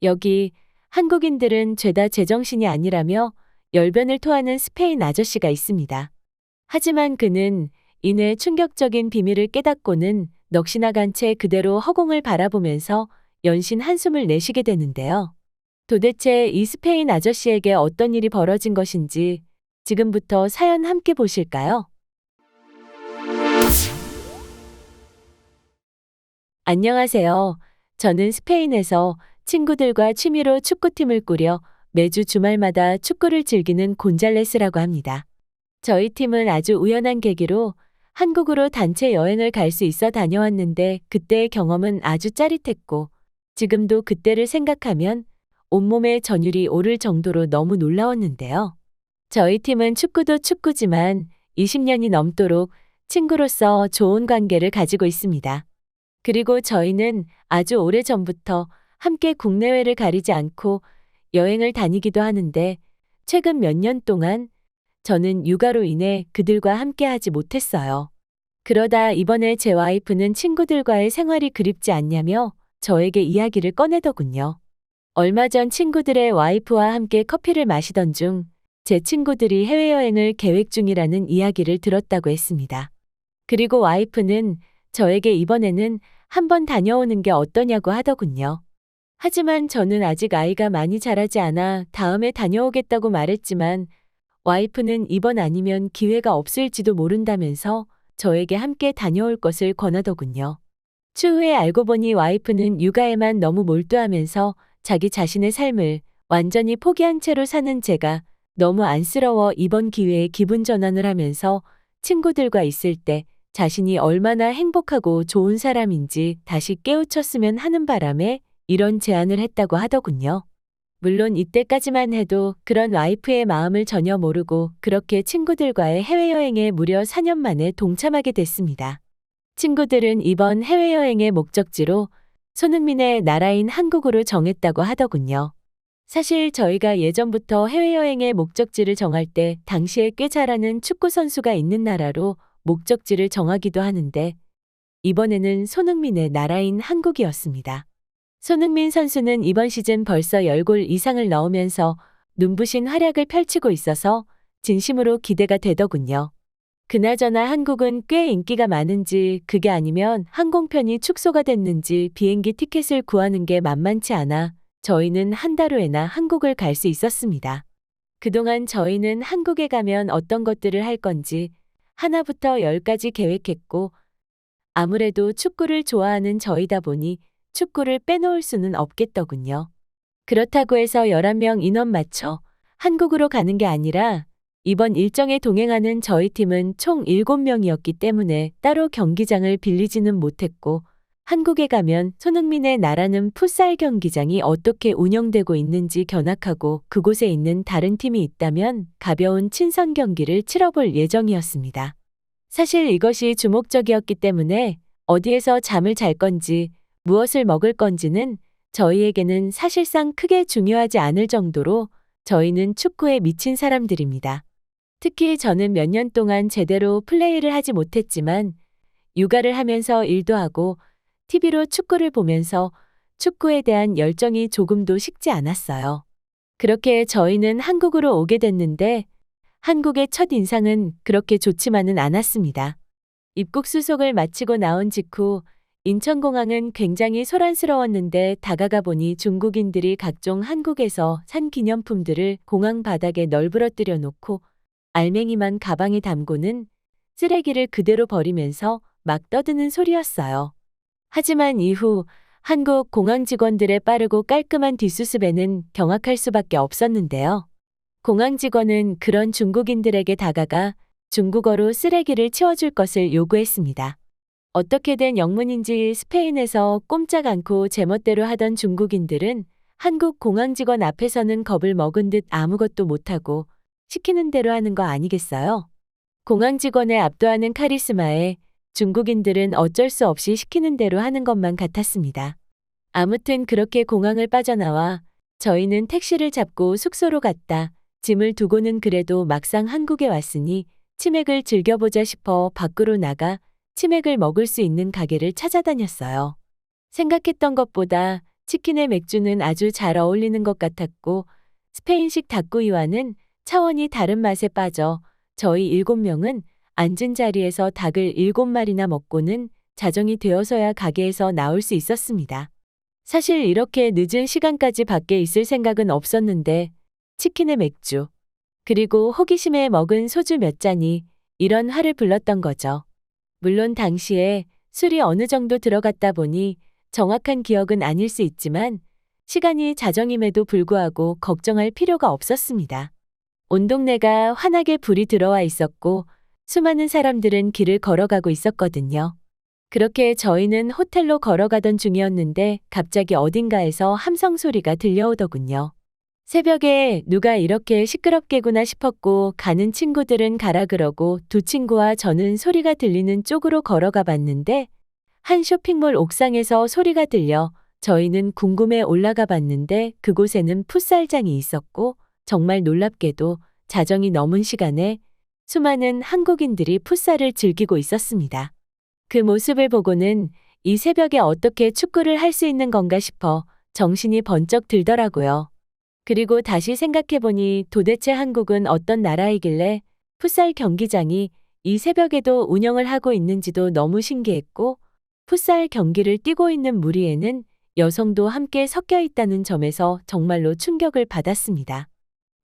여기 한국인들은 죄다 제정신이 아니라며 열변을 토하는 스페인 아저씨가 있습니다. 하지만 그는 이내 충격적인 비밀을 깨닫고는 넋이나간 채 그대로 허공을 바라보면서 연신 한숨을 내쉬게 되는데요. 도대체 이 스페인 아저씨에게 어떤 일이 벌어진 것인지 지금부터 사연 함께 보실까요? 안녕하세요. 저는 스페인에서 친구들과 취미로 축구팀을 꾸려 매주 주말마다 축구를 즐기는 곤잘레스라고 합니다. 저희 팀은 아주 우연한 계기로 한국으로 단체 여행을 갈 수 있어 다녀왔는데 그때의 경험은 아주 짜릿했고 지금도 그때를 생각하면 온몸에 전율이 오를 정도로 너무 놀라웠는데요. 저희 팀은 축구도 축구지만 20년이 넘도록 친구로서 좋은 관계를 가지고 있습니다. 그리고 저희는 아주 오래전부터 함께 국내외를 가리지 않고 여행을 다니기도 하는데 최근 몇 년 동안 저는 육아로 인해 그들과 함께 하지 못했어요. 그러다 이번에 제 와이프는 친구들과의 생활이 그립지 않냐며 저에게 이야기를 꺼내더군요. 얼마 전 친구들의 와이프와 함께 커피를 마시던 중 제 친구들이 해외여행을 계획 중이라는 이야기를 들었다고 했습니다. 그리고 와이프는 저에게 이번에는 한번 다녀오는 게 어떠냐고 하더군요. 하지만 저는 아직 아이가 많이 자라지 않아 다음에 다녀오겠다고 말했지만 와이프는 이번 아니면 기회가 없을지도 모른다면서 저에게 함께 다녀올 것을 권하더군요. 추후에 알고 보니 와이프는 육아에만 너무 몰두하면서 자기 자신의 삶을 완전히 포기한 채로 사는 제가 너무 안쓰러워 이번 기회에 기분 전환을 하면서 친구들과 있을 때 자신이 얼마나 행복하고 좋은 사람인지 다시 깨우쳤으면 하는 바람에 이런 제안을 했다고 하더군요. 물론 이때까지만 해도 그런 와이프의 마음을 전혀 모르고 그렇게 친구들과의 해외여행에 무려 4년 만에 동참하게 됐습니다. 친구들은 이번 해외여행의 목적지로 손흥민의 나라인 한국으로 정했다고 하더군요. 사실 저희가 예전부터 해외여행의 목적지를 정할 때 당시에 꽤 잘하는 축구 선수가 있는 나라로 목적지를 정하기도 하는데 이번에는 손흥민의 나라인 한국이었습니다. 손흥민 선수는 이번 시즌 벌써 10골 이상을 넣으면서 눈부신 활약을 펼치고 있어서 진심으로 기대가 되더군요. 그나저나 한국은 꽤 인기가 많은지 그게 아니면 항공편이 축소가 됐는지 비행기 티켓을 구하는 게 만만치 않아 저희는 한 달 후에나 한국을 갈 수 있었습니다. 그동안 저희는 한국에 가면 어떤 것들을 할 건지 하나부터 10까지 계획했고 아무래도 축구를 좋아하는 저희다 보니 축구를 빼놓을 수는 없겠더군요. 그렇다고 해서 11명 인원 맞춰 한국으로 가는 게 아니라 이번 일정에 동행하는 저희 팀은 총 7명이었기 때문에 따로 경기장을 빌리지는 못했고 한국에 가면 손흥민의 나라는 풋살 경기장이 어떻게 운영되고 있는지 견학하고 그곳에 있는 다른 팀이 있다면 가벼운 친선 경기를 치러볼 예정이었습니다. 사실 이것이 주목적이었기 때문에 어디에서 잠을 잘 건지 무엇을 먹을 건지는 저희에게는 사실상 크게 중요하지 않을 정도로 저희는 축구에 미친 사람들입니다. 특히 저는 몇 년 동안 제대로 플레이를 하지 못했지만 육아를 하면서 일도 하고 TV로 축구를 보면서 축구에 대한 열정이 조금도 식지 않았어요. 그렇게 저희는 한국으로 오게 됐는데 한국의 첫 인상은 그렇게 좋지만은 않았습니다. 입국 수속을 마치고 나온 직후 인천공항은 굉장히 소란스러웠는데 다가가 보니 중국인들이 각종 한국에서 산 기념품들을 공항 바닥에 널브러뜨려 놓고 알맹이만 가방에 담고는 쓰레기를 그대로 버리면서 막 떠드는 소리였어요. 하지만 이후 한국 공항 직원들의 빠르고 깔끔한 뒷수습에는 경악할 수밖에 없었는데요. 공항 직원은 그런 중국인들에게 다가가 중국어로 쓰레기를 치워줄 것을 요구했습니다. 어떻게 된 영문인지 스페인에서 꼼짝 않고 제멋대로 하던 중국인들은 한국 공항 직원 앞에서는 겁을 먹은 듯 아무것도 못하고 시키는 대로 하는 거 아니겠어요? 공항 직원의 압도하는 카리스마에 중국인들은 어쩔 수 없이 시키는 대로 하는 것만 같았습니다. 아무튼 그렇게 공항을 빠져나와 저희는 택시를 잡고 숙소로 갔다. 짐을 두고는 그래도 막상 한국에 왔으니 치맥을 즐겨보자 싶어 밖으로 나가 치맥을 먹을 수 있는 가게를 찾아다녔어요. 생각했던 것보다 치킨에 맥주는 아주 잘 어울리는 것 같았고 스페인식 닭구이와는 차원이 다른 맛에 빠져 저희 7명은 앉은 자리에서 닭을 7마리나 먹고는 자정이 되어서야 가게에서 나올 수 있었습니다. 사실 이렇게 늦은 시간까지 밖에 있을 생각은 없었는데 치킨에 맥주, 그리고 호기심에 먹은 소주 몇 잔이 이런 화를 불렀던 거죠. 물론 당시에 술이 어느 정도 들어갔다 보니 정확한 기억은 아닐 수 있지만 시간이 자정임에도 불구하고 걱정할 필요가 없었습니다. 온 동네가 환하게 불이 들어와 있었고 수많은 사람들은 길을 걸어가고 있었거든요. 그렇게 저희는 호텔로 걸어가던 중이었는데 갑자기 어딘가에서 함성 소리가 들려오더군요. 새벽에 누가 이렇게 시끄럽게구나 싶었고 가는 친구들은 가라 그러고 두 친구와 저는 소리가 들리는 쪽으로 걸어가 봤는데 한 쇼핑몰 옥상에서 소리가 들려 저희는 궁금해 올라가 봤는데 그곳에는 풋살장이 있었고 정말 놀랍게도 자정이 넘은 시간에 수많은 한국인들이 풋살을 즐기고 있었습니다. 그 모습을 보고는 이 새벽에 어떻게 축구를 할 수 있는 건가 싶어 정신이 번쩍 들더라고요. 그리고 다시 생각해보니 도대체 한국은 어떤 나라이길래 풋살 경기장이 이 새벽에도 운영을 하고 있는지도 너무 신기했고 풋살 경기를 뛰고 있는 무리에는 여성도 함께 섞여 있다는 점에서 정말로 충격을 받았습니다.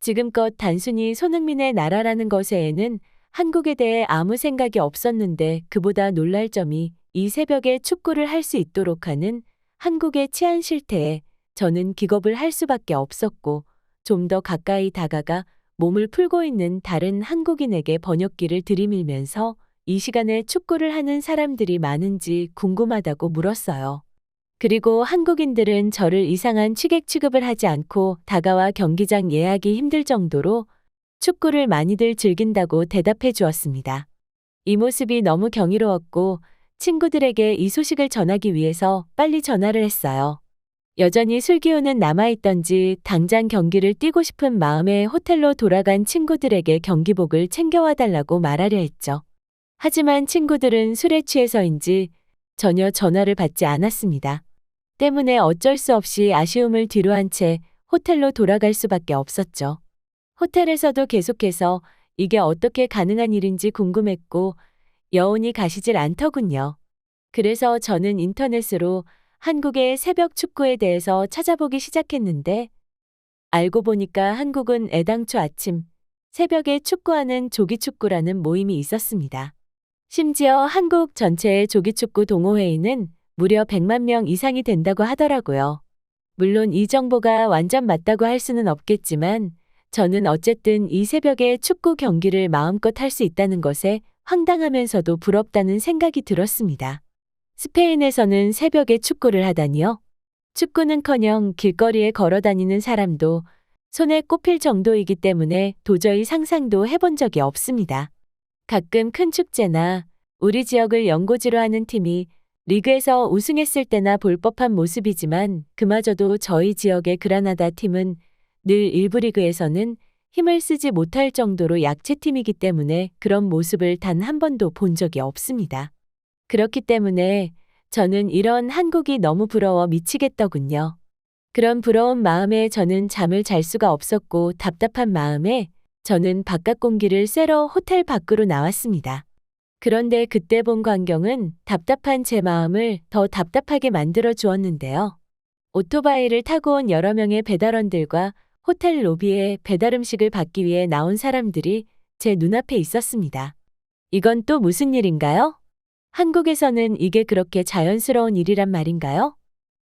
지금껏 단순히 손흥민의 나라라는 것에는 한국에 대해 아무 생각이 없었는데 그보다 놀랄 점이 이 새벽에 축구를 할 수 있도록 하는 한국의 치안 실태에 저는 기겁을 할 수밖에 없었고 좀 더 가까이 다가가 몸을 풀고 있는 다른 한국인에게 번역기를 들이밀면서 이 시간에 축구를 하는 사람들이 많은지 궁금하다고 물었어요. 그리고 한국인들은 저를 이상한 취객 취급을 하지 않고 다가와 경기장 예약이 힘들 정도로 축구를 많이들 즐긴다고 대답해 주었습니다. 이 모습이 너무 경이로웠고 친구들에게 이 소식을 전하기 위해서 빨리 전화를 했어요. 여전히 술기운은 남아있던지 당장 경기를 뛰고 싶은 마음에 호텔로 돌아간 친구들에게 경기복을 챙겨와 달라고 말하려 했죠. 하지만 친구들은 술에 취해서인지 전혀 전화를 받지 않았습니다. 때문에 어쩔 수 없이 아쉬움을 뒤로한 채 호텔로 돌아갈 수밖에 없었죠. 호텔에서도 계속해서 이게 어떻게 가능한 일인지 궁금했고 여운이 가시질 않더군요. 그래서 저는 인터넷으로 한국의 새벽 축구에 대해서 찾아보기 시작했는데 알고 보니까 한국은 애당초 아침, 새벽에 축구하는 조기축구라는 모임이 있었습니다. 심지어 한국 전체의 조기축구 동호회의는 무려 100만 명 이상이 된다고 하더라고요. 물론 이 정보가 완전 맞다고 할 수는 없겠지만 저는 어쨌든 이 새벽에 축구 경기를 마음껏 할 수 있다는 것에 황당하면서도 부럽다는 생각이 들었습니다. 스페인에서는 새벽에 축구를 하다니요? 축구는커녕 길거리에 걸어다니는 사람도 손에 꼽힐 정도이기 때문에 도저히 상상도 해본 적이 없습니다. 가끔 큰 축제나 우리 지역을 연고지로 하는 팀이 리그에서 우승했을 때나 볼 법한 모습이지만 그마저도 저희 지역의 그라나다 팀은 늘 일부 리그에서는 힘을 쓰지 못할 정도로 약체팀이기 때문에 그런 모습을 단 한 번도 본 적이 없습니다. 그렇기 때문에 저는 이런 한국이 너무 부러워 미치겠더군요. 그런 부러운 마음에 저는 잠을 잘 수가 없었고 답답한 마음에 저는 바깥 공기를 쐬러 호텔 밖으로 나왔습니다. 그런데 그때 본 광경은 답답한 제 마음을 더 답답하게 만들어 주었는데요. 오토바이를 타고 온 여러 명의 배달원들과 호텔 로비에 배달 음식을 받기 위해 나온 사람들이 제 눈앞에 있었습니다. 이건 또 무슨 일인가요? 한국에서는 이게 그렇게 자연스러운 일이란 말인가요?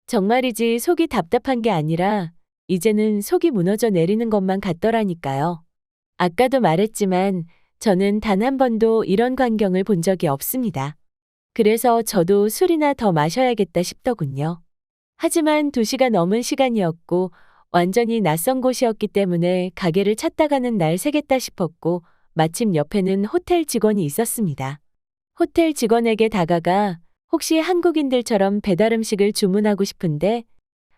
정말이지 속이 답답한 게 아니라 이제는 속이 무너져 내리는 것만 같더라니까요. 아까도 말했지만 저는 단 한 번도 이런 광경을 본 적이 없습니다. 그래서 저도 술이나 더 마셔야겠다 싶더군요. 하지만 2시가 넘은 시간이었고 완전히 낯선 곳이었기 때문에 가게를 찾다가는 날 새겠다 싶었고 마침 옆에는 호텔 직원이 있었습니다. 호텔 직원에게 다가가 혹시 한국인들처럼 배달 음식을 주문하고 싶은데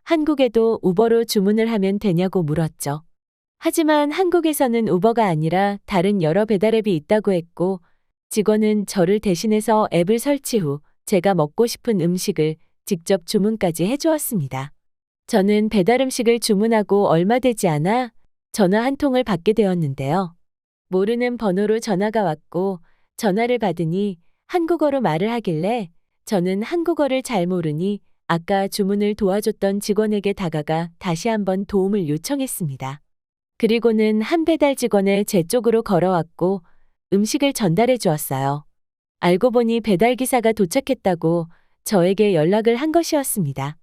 한국에도 우버로 주문을 하면 되냐고 물었죠. 하지만 한국에서는 우버가 아니라 다른 여러 배달 앱이 있다고 했고 직원은 저를 대신해서 앱을 설치 후 제가 먹고 싶은 음식을 직접 주문까지 해주었습니다. 저는 배달 음식을 주문하고 얼마 되지 않아 전화 한 통을 받게 되었는데요. 모르는 번호로 전화가 왔고 전화를 받으니 한국어로 말을 하길래 저는 한국어를 잘 모르니 아까 주문을 도와줬던 직원에게 다가가 다시 한번 도움을 요청했습니다. 그리고는 한 배달 직원을 제 쪽으로 걸어왔고 음식을 전달해 주었어요. 알고 보니 배달기사가 도착했다고 저에게 연락을 한 것이었습니다.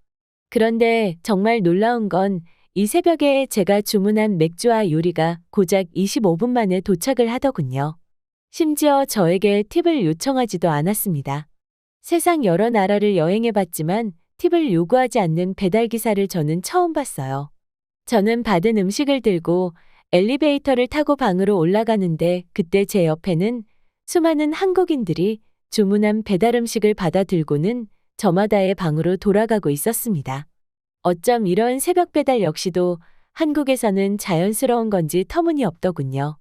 그런데 정말 놀라운 건 이 새벽에 제가 주문한 맥주와 요리가 고작 25분 만에 도착을 하더군요. 심지어 저에게 팁을 요청하지도 않았습니다. 세상 여러 나라를 여행해 봤지만 팁을 요구하지 않는 배달기사를 저는 처음 봤어요. 저는 받은 음식을 들고 엘리베이터를 타고 방으로 올라가는데 그때 제 옆에는 수많은 한국인들이 주문한 배달 음식을 받아 들고는 저마다의 방으로 돌아가고 있었습니다. 어쩜 이런 새벽 배달 역시도 한국에서는 자연스러운 건지 터무니없더군요.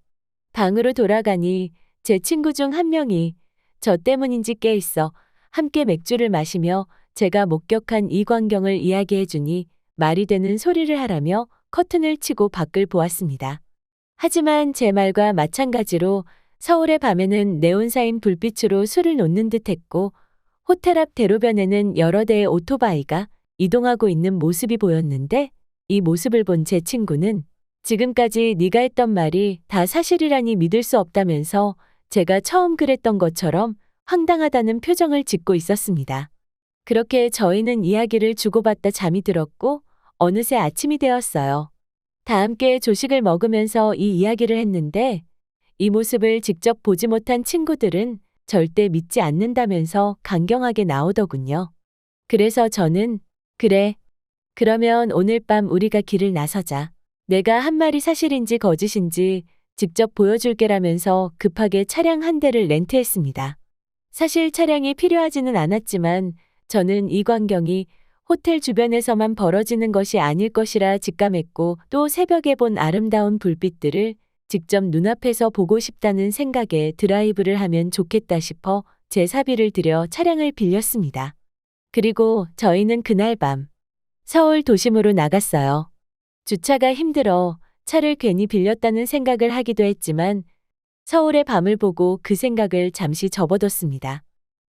방으로 돌아가니 제 친구 중 한 명이 저 때문인지 깨 있어 함께 맥주를 마시며 제가 목격한 이 광경을 이야기해 주니 말이 되는 소리를 하라며 커튼을 치고 밖을 보았습니다. 하지만 제 말과 마찬가지로 서울의 밤에는 네온사인 불빛으로 술을 놓는 듯했고 호텔 앞 대로변에는 여러 대의 오토바이가 이동하고 있는 모습이 보였는데 이 모습을 본 제 친구는 지금까지 네가 했던 말이 다 사실이라니 믿을 수 없다면서 제가 처음 그랬던 것처럼 황당하다는 표정을 짓고 있었습니다. 그렇게 저희는 이야기를 주고받다 잠이 들었고 어느새 아침이 되었어요. 다 함께 조식을 먹으면서 이 이야기를 했는데 이 모습을 직접 보지 못한 친구들은 절대 믿지 않는다면서 강경하게 나오더군요. 그래서 저는 그래. 그러면 오늘 밤 우리가 길을 나서자. 내가 한 말이 사실인지 거짓인지 직접 보여줄게라면서 급하게 차량 한 대를 렌트했습니다. 사실 차량이 필요하지는 않았지만 저는 이 광경이 호텔 주변에서만 벌어지는 것이 아닐 것이라 직감했고 또 새벽에 본 아름다운 불빛들을 직접 눈앞에서 보고 싶다는 생각에 드라이브를 하면 좋겠다 싶어 제 사비를 들여 차량을 빌렸습니다. 그리고 저희는 그날 밤 서울 도심으로 나갔어요. 주차가 힘들어 차를 괜히 빌렸다는 생각을 하기도 했지만 서울의 밤을 보고 그 생각을 잠시 접어뒀습니다.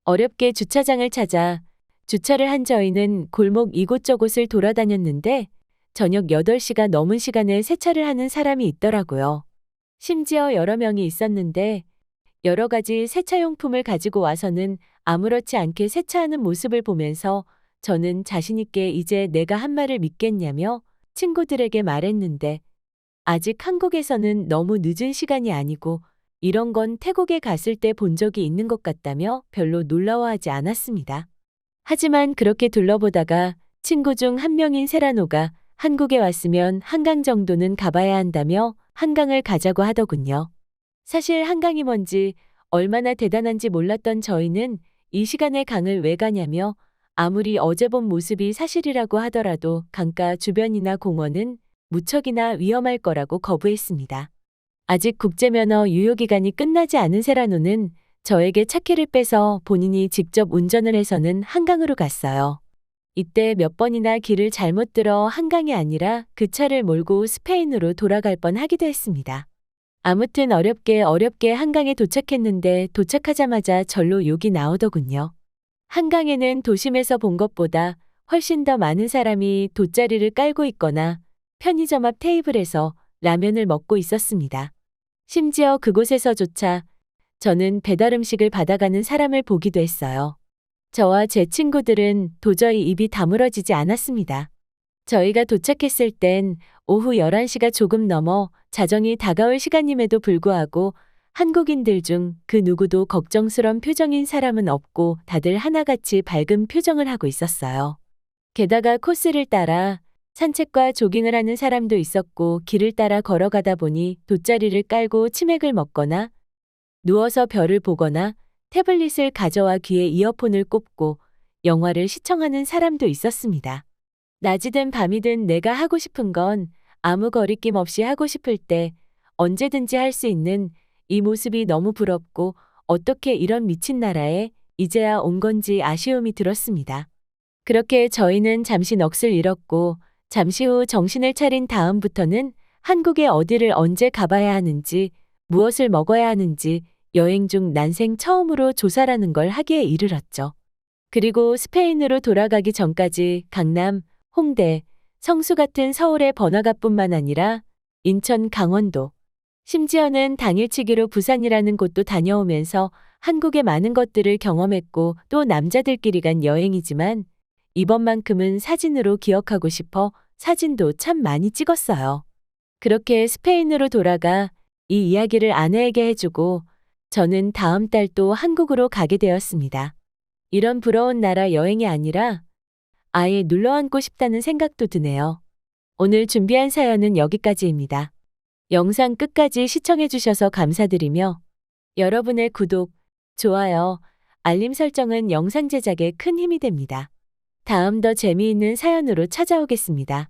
어렵게 주차장을 찾아 주차를 한 저희는 골목 이곳저곳을 돌아다녔는데 저녁 8시가 넘은 시간에 세차를 하는 사람이 있더라고요. 심지어 여러 명이 있었는데 여러 가지 세차용품을 가지고 와서는 아무렇지 않게 세차하는 모습을 보면서 저는 자신 있게 이제 내가 한 말을 믿겠냐며 친구들에게 말했는데 아직 한국에서는 너무 늦은 시간이 아니고 이런 건 태국에 갔을 때 본 적이 있는 것 같다며 별로 놀라워하지 않았습니다. 하지만 그렇게 둘러보다가 친구 중 한 명인 세라노가 한국에 왔으면 한강 정도는 가봐야 한다며 한강을 가자고 하더군요. 사실 한강이 뭔지 얼마나 대단한지 몰랐던 저희는 이 시간에 강을 왜 가냐며 아무리 어제 본 모습이 사실이라고 하더라도 강가 주변이나 공원은 무척이나 위험할 거라고 거부했습니다. 아직 국제면허 유효기간이 끝나지 않은 세라노는 저에게 차키를 빼서 본인이 직접 운전을 해서는 한강으로 갔어요. 이때 몇 번이나 길을 잘못 들어 한강이 아니라 그 차를 몰고 스페인으로 돌아갈 뻔하기도 했습니다. 아무튼 어렵게 한강에 도착했는데 도착하자마자 절로 욕이 나오더군요. 한강에는 도심에서 본 것보다 훨씬 더 많은 사람이 돗자리를 깔고 있거나 편의점 앞 테이블에서 라면을 먹고 있었습니다. 심지어 그곳에서조차 저는 배달 음식을 받아가는 사람을 보기도 했어요. 저와 제 친구들은 도저히 입이 다물어지지 않았습니다. 저희가 도착했을 땐 오후 11시가 조금 넘어 자정이 다가올 시간임에도 불구하고 한국인들 중 그 누구도 걱정스런 표정인 사람은 없고 다들 하나같이 밝은 표정을 하고 있었어요. 게다가 코스를 따라 산책과 조깅을 하는 사람도 있었고 길을 따라 걸어가다 보니 돗자리를 깔고 치맥을 먹거나 누워서 별을 보거나 태블릿을 가져와 귀에 이어폰을 꽂고 영화를 시청하는 사람도 있었습니다. 낮이든 밤이든 내가 하고 싶은 건 아무 거리낌 없이 하고 싶을 때 언제든지 할 수 있는 이 모습이 너무 부럽고 어떻게 이런 미친 나라에 이제야 온 건지 아쉬움이 들었습니다. 그렇게 저희는 잠시 넋을 잃었고 잠시 후 정신을 차린 다음부터는 한국의 어디를 언제 가봐야 하는지, 무엇을 먹어야 하는지 여행 중 난생 처음으로 조사라는 걸 하기에 이르렀죠. 그리고 스페인으로 돌아가기 전까지 강남, 홍대, 성수 같은 서울의 번화가뿐만 아니라 인천, 강원도, 심지어는 당일치기로 부산이라는 곳도 다녀오면서 한국의 많은 것들을 경험했고 또 남자들끼리 간 여행이지만 이번만큼은 사진으로 기억하고 싶어 사진도 참 많이 찍었어요. 그렇게 스페인으로 돌아가 이 이야기를 아내에게 해주고 저는 다음 달 또 한국으로 가게 되었습니다. 이런 부러운 나라 여행이 아니라 아예 눌러 앉고 싶다는 생각도 드네요. 오늘 준비한 사연은 여기까지입니다. 영상 끝까지 시청해주셔서 감사드리며 여러분의 구독, 좋아요, 알림 설정은 영상 제작에 큰 힘이 됩니다. 다음 더 재미있는 사연으로 찾아오겠습니다.